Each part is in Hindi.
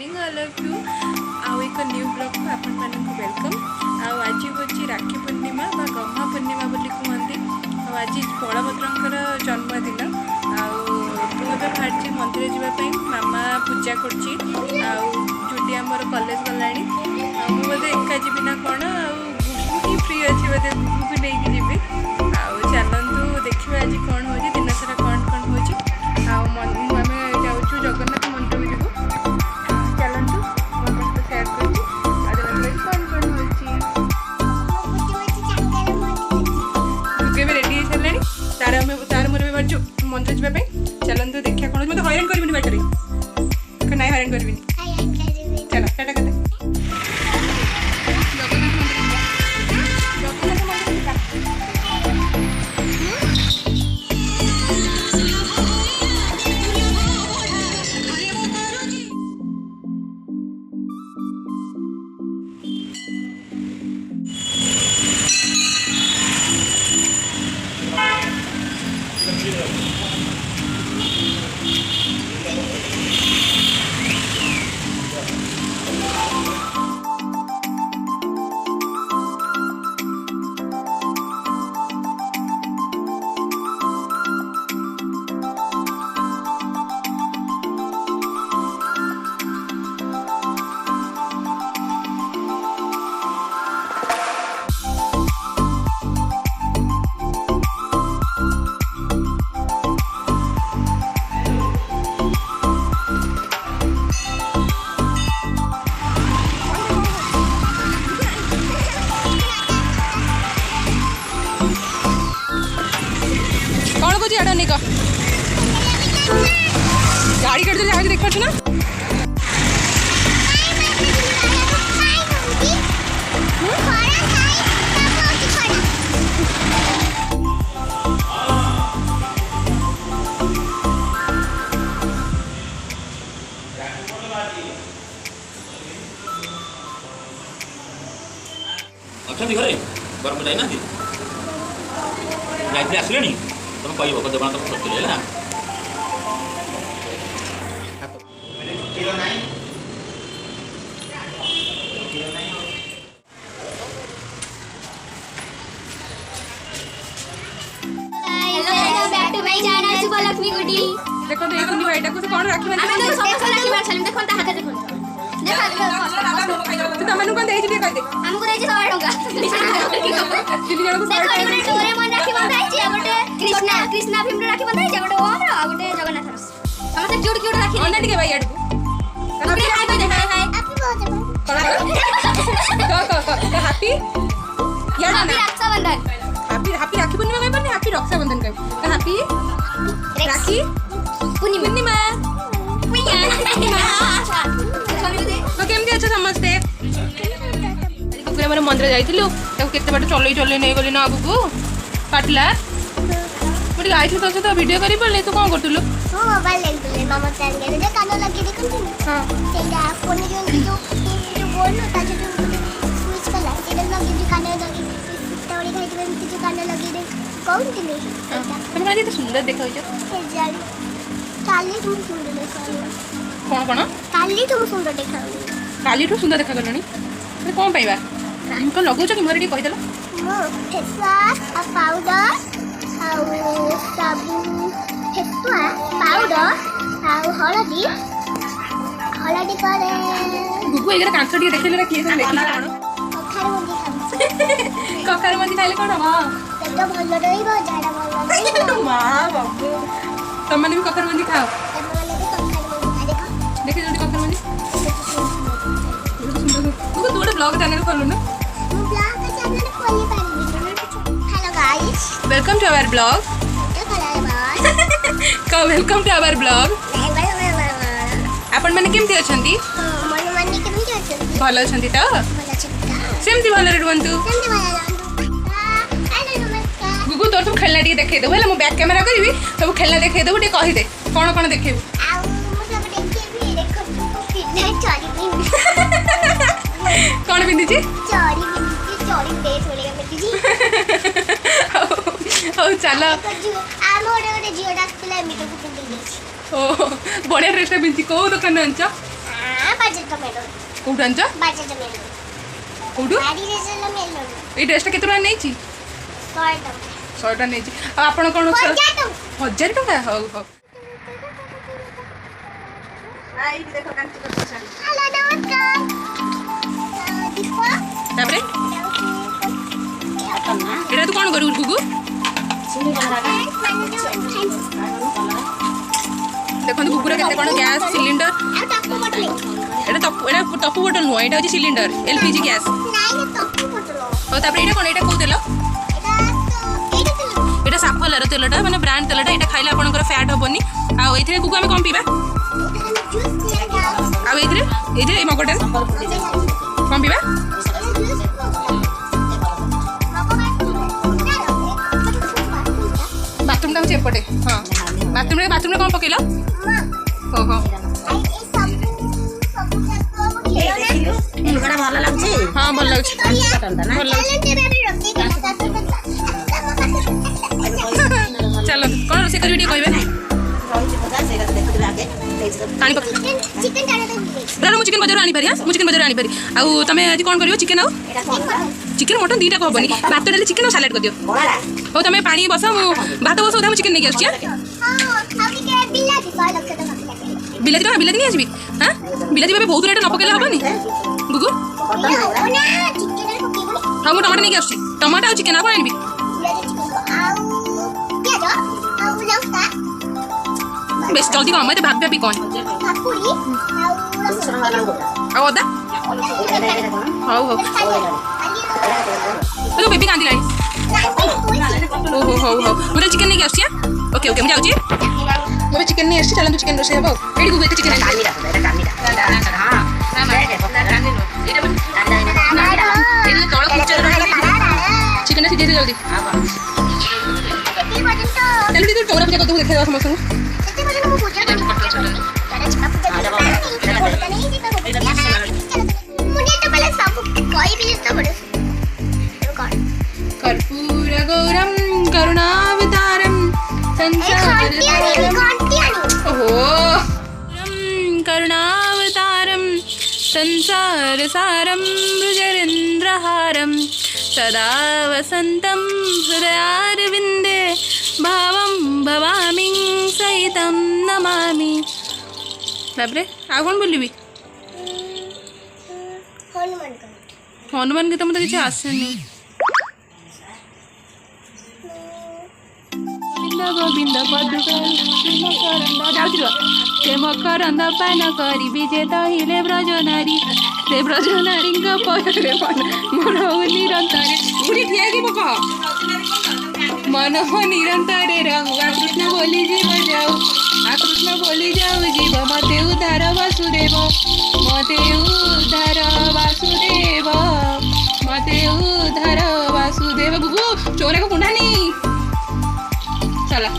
इवनिंग ऑल ऑफ यू आउ एक न्यू ब्लॉग को आपण मानक वेलकम। आज हूँ राखी पूर्णिमा बा गम्हा पूर्णिमा बोली कहते। आज बलभद्रंकर जन्मदिन। आगे बाहर मंदिर जावाई मामा पूजा करुटी आमर कॉलेज गलाणी बोधे एका जी ना कौन गुगु फ्री अच्छी बोधे गुगु भी नहीं जी चलतु देखिए आज कौन हो दिन सारा कौन कौन हो आम जाऊँ जगन्नाथ मंदिर भी जीवु चलतु मुझे सेयार कर कौन कौन हो रेडी सारे तार मोर भी बाजू मंदिर जावाई चलतु देखिए कौन मतलब हैरान करी बाटर ना हैरान करी चलो टाटा करते गाड़ी कर जहाज देख पार्छ ना अच्छा घरे गरम जाइना लाइफ आसले तुम कह देवान तुम सोचल है लक्ष्मी गुडी देखो तो एक भाईटा को कौन राखी बांधे हम तो सब राखी बांध छलिम देखो ता हाथ देखो तो तमनु कोन देहि जे कह दे हमको देहि 100 टका तीन जण को देखो एबे डोरेमोन राखी बांधाई छी गोटे कृष्णा भीम राखी बांधाई छी गोटे ओम रो गोटे जगन्नाथ समस्त क्यूट क्यूट राखी ओना टिके भाई आडू हैप्पी बर्थडे हाय हैप्पी यार ना रक्षाबंधन हैप्पी हैप्पी राखी पूर्णिमा कह पानी हैप्पी रक्षाबंधन कह हैप्पी राखी पूर्णिमा तो केमती अच्छा समझते कुकुर मोर मंदिर जाइलु केते बाट चलई चलई नहीं गली ना आगु काटला मुझे आई तो सहित वीडियो करी पड़ले तू कौन करतुलु ओ मोबाइल लेंतुले मामा चान गेले जे कानो लगे देखन हां सेटा फोन जो बोल न ता जो स्विच कला सेटा लगे जो कानो लगे तोड़ी खाई जो कानो लगे दे कौन दिले तुम काजी तो सुंदर देखा हो जानी काली तुम सुंदर देखा कौन कौन काली तुम सुंदर देखा काली ठू सुंदर देखा गलनी अरे कौन पाइबा हमको लगौछ कि मोर डी कहि देलो मो फेस वॉश आ पाउडर आ साबुन फेस वॉश पाउडर आ हळदी करे गुगु एगरा कांच डी देखले ना किए सब देखला कोन कखार मंदी खाइले कोन हां पेट भल रहइबो झाडा भल रहइबो मां बाबू तुम माने भी कखार मंदी खाओ देखे जल्दी कखार मंदी तू तो बड़े ब्लॉग चैनल खोलो ना ब्लॉग चैनल खोली पानी hello guys welcome to our blog का वेलकम टू आवर ब्लॉग आपण माने केमती अछंती मन मन केमती अछंती भलो अछंती त भलो अछंती सेमती भलो रेडवंतु केमती भलो हेलो नमस्कार गुगु तोर तुम खेलना टी देखे देबो हला मो बैक कैमरा करबी सब खेलना देखे देबो टी कहि दे कोन कोन देखेबो आ मु सब देखेबी देखो तू कितना चोरी कौन बिंदी जी चोरी दे थोड़ी बिंदी जी ओ चलो आम ओडे जियो डाकला मी तो बिंदी जी ओ बड़े ड्रेस बिंदी को दुकान अंच पाँच କୋଉଠୁ ଆଣିଛ? ବାଜାଜ ମେଲୋ କୋଉଠୁ? ଗାଡ଼ି ରେଜଲ ମେଲୋ ଏଇ ଡ୍ରେସଟା କେତେ ଟଙ୍କା ନେଇଛି? 100 ଟଙ୍କା 100 ଟଙ୍କା ନେଇଛି। ଆଉ ଆପଣ କ'ଣ 1000 ଟଙ୍କା 1000 ଟଙ୍କା? ହଉ ହଉ। ହ୍ୟାଲୋ ନମସ୍କାର ଦୀପ ତାପରେ ଏଇଟା ତୁ କ'ଣ କରିବୁ ଗୁଗୁ? ଦେଖନ୍ତୁ ଗୁଗୁର କେତେ କ'ଣ ଗ୍ୟାସ୍ ସିଲିଣ୍ଡର। ଆଉ ଟପୁ ବୋଟଲ ଏଇଟା ଟପୁ ବୋଟଲ ନୁହଁ, ଏଇଟା ହେଉଛି ସିଲିଣ୍ଡର LPG ଗ୍ୟାସ୍। ନାଇଁ ନା ଟପୁ ବୋଟଲ ହଉ ତାପରେ ଏଇଟା କ'ଣ? ଏଇଟା କୋଉ ତେଲ? ଏଇଟା ଥିଲା ଏଇଟା ସାଫଲର ତେଲଟା, ମାନେ ବ୍ରାଣ୍ଡ ତେଲଟା। ଏଇଟା ଖାଇଲେ ଆପଣଙ୍କର ଫ୍ୟାଟ୍ ହବନି। ଆଉ ଏଇଥିରେ ଗୁଗୁ ଆମେ କ'ଣ ପିଇବା? ଜୁସ୍ ପିଇବା ଆଉ ଏଇଥିରେ ଏଇ ମଗଟାରେ କ'ଣ ପିଇବା? ବାଥରୁମଟା ହେଉଛି ଏପଟେ। ହଁ ବାଥରୁମରେ କ'ଣ ପକେଇଲ? ହଉ ହଉ ଭଲ ଲାଗୁଛି। ହଁ ଭଲ ଲାଗୁଛି ଭଲ ଲାଗୁଛି। ଚାଲନ୍ତୁ କ'ଣ ରୋଷେଇ କରିବି ଟିକେ କହିବେ? ପାଣି ପକା। ମୁଁ ଚିକେନ୍ ବଜାରରୁ ଆଣିପାରି। ମୁଁ ଚିକେନ୍ ବଜାରରୁ ଆଣିପାରି। ଆଉ ତମେ ଆଜି କ'ଣ କରିବ? ଚିକେନ୍ ଆଉ ଚିକେନ୍ ମଟନ୍ ଦୁଇଟାକୁ ହବନି। ଭାତ ଡାଲି ଚିକେନ୍ ଆଉ ସାଲାଡ଼ କରିଦିଅ। ହଉ ତମେ ପାଣି ବସ, ମୁଁ ଭାତ ବସ, ମୁଁ ଚିକେନ୍ ନେଇକି ଆସୁଛି। ବିଲାତି ଟଙ୍କା ବିଲାତି ନେଇ ଆସିବି। ହଁ ବିଲାତି ଏବେ ବହୁତ ରେଟ୍, ନ ପକେଇଲେ ହବନି ଗୁଗୁ। ହଁ ମୁଁ ଟମାଟୋ ନେଇକି ଆସୁଛି। ଟମାଟୋ ଆଉ ଚିକେନ୍ ଆଉ କ'ଣ ଆଣିବି? ବେଶ ଜଲ୍ଦି କମ, ଏତେ ଭାବି କ'ଣ। ଆଉ ଅଦା? ହଉ ହଉ ହଉ ବେବି କାନ୍ଦିଲାଣି। ଓହୋ ହଉ ହଉ ମୁଁ ତାହେଲେ ଚିକେନ୍ ନେଇକି ଆସୁଛି। ଓକେ ଓକେ ମୁଁ ଯାଉଛି। ମୁଁ ଏବେ ଚିକେନ୍ ନେଇ ଆସିଛି। ଚାଲନ୍ତୁ ଚିକେନ୍ ରୋଷେଇ ହେବ। ଏଇଠି ଗୁଗୁ ଏତେ ଚିକେନ୍ ଚିକେନ୍ଟା ସିଝେଇছে ଜଲ୍ଦି। ତାହେଲେ ଟିକେ ଚଉରା ପୂଜା କରିଦେବୁ, ଦେଖେଇଦେବା ସମସ୍ତଙ୍କୁ। कर्पूर गौरम करुणावतारम करुणावतारम संसार सारम भुजरेन्द्रहारम सदा वसंतम हृदयारविंदे भावं भवामि सहितं नमामि। तापरे आ कौन बोलिबी? हनुमान गीत मत किसी आसेनी। गोविंद से मकरंद पान करी जे तहिले ब्रज नारी से ब्रज नारी परे मन निरंतर बुढ़ी ठिया कि कह मन निरंतर रहु आ कृष्ण बोली जीव जाऊ आ कृष्ण बोली जाऊ जीव मते उद्धार वासुदेव मते उद्धार वासुदेव मते उद्धार वासुदेव। गुगु चोरे को कुंडानी चला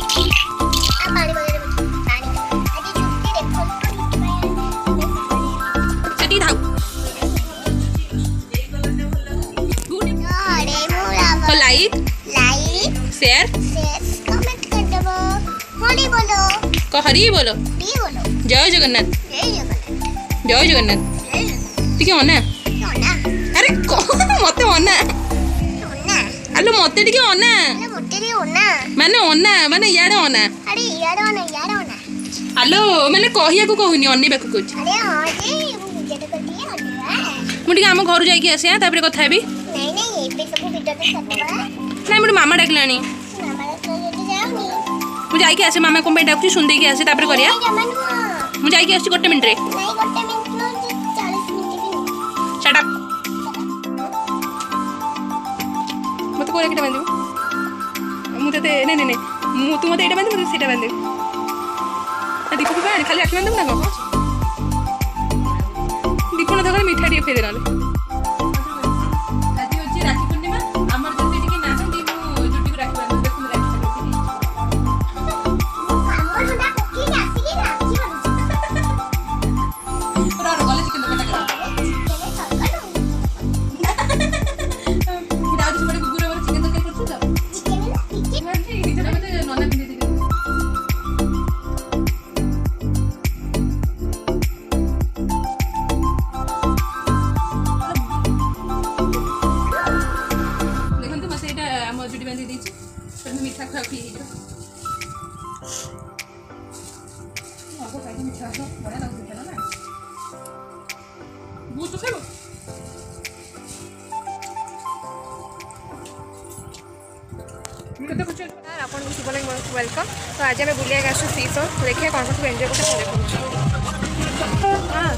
सेठी धाउ लाइक शेयर कमेंट कर दबो हरि बोलो कहरी बोलो जय जगन्नाथ जय जगन्नाथ टिके अना अरे मते अना आलो मते टिके अना माने अना माने याडे अना अरे याडे अना आलो माने कहिया को कहूनी अनेबा को कहूची अरे हां जे मुझे तो कर दिया मु टिके हम घर जाई के आसे तापर कथा हेबी नहीं नहीं एबे सब वीडियो पे करबा नहीं मोर मामा डाकलानी हमारा तो ये जाओनी मु जाई के आसे मामा को पे डाकची सुन दे के आसे तापर करिया मु जाई के आसे गोटे मिनिट रे नहीं गोटे मिनिट नो 40 मिनिट भी शट अप मत कोरे किटा बांधू मु तते नहीं नहीं नहीं मु तू मते एटा बांधू मते सेटा बांधू दीपक को खाली आखि बांधू ना को दीपक न धकर मिठा दिए फेदे नाले आज होची राखी पूर्णिमा हमर जते टिके नाचंदी मु जुटी को राखी बांधू देखु राखी हमर सुना कोकी आसी के राखी बांधू पूरा गले चिकन दका चले सरकार मुझे आज बड़े गुगुरे वाला चिकन दका करछु तो चिकन निजे मते नना पिंदे दे वेलकम। तो आज आम बुलिया आसु सी सो देखिए कौन कौन सब एंजॉय करते हाँ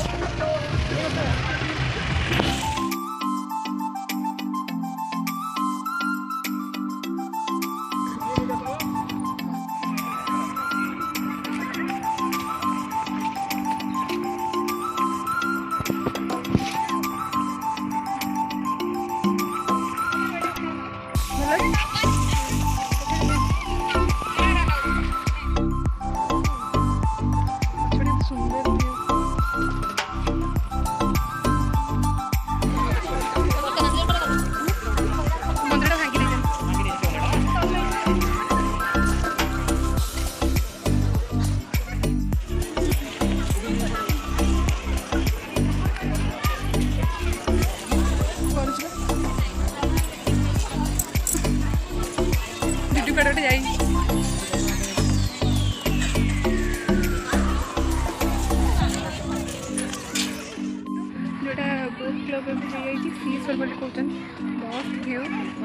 कहते मस्त भ्यू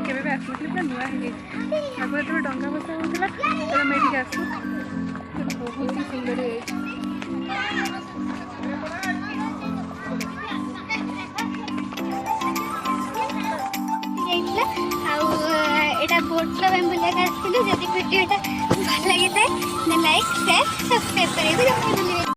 के आसनी पूरा नुआ आगे जो डंगा भसा होता तब मेटिक आसू बहुत ही सुंदर है बोट क्लब एम बुलिया जब वीडियो भल लगी है लाइक शेयर सब्सक्राइब करेंगे।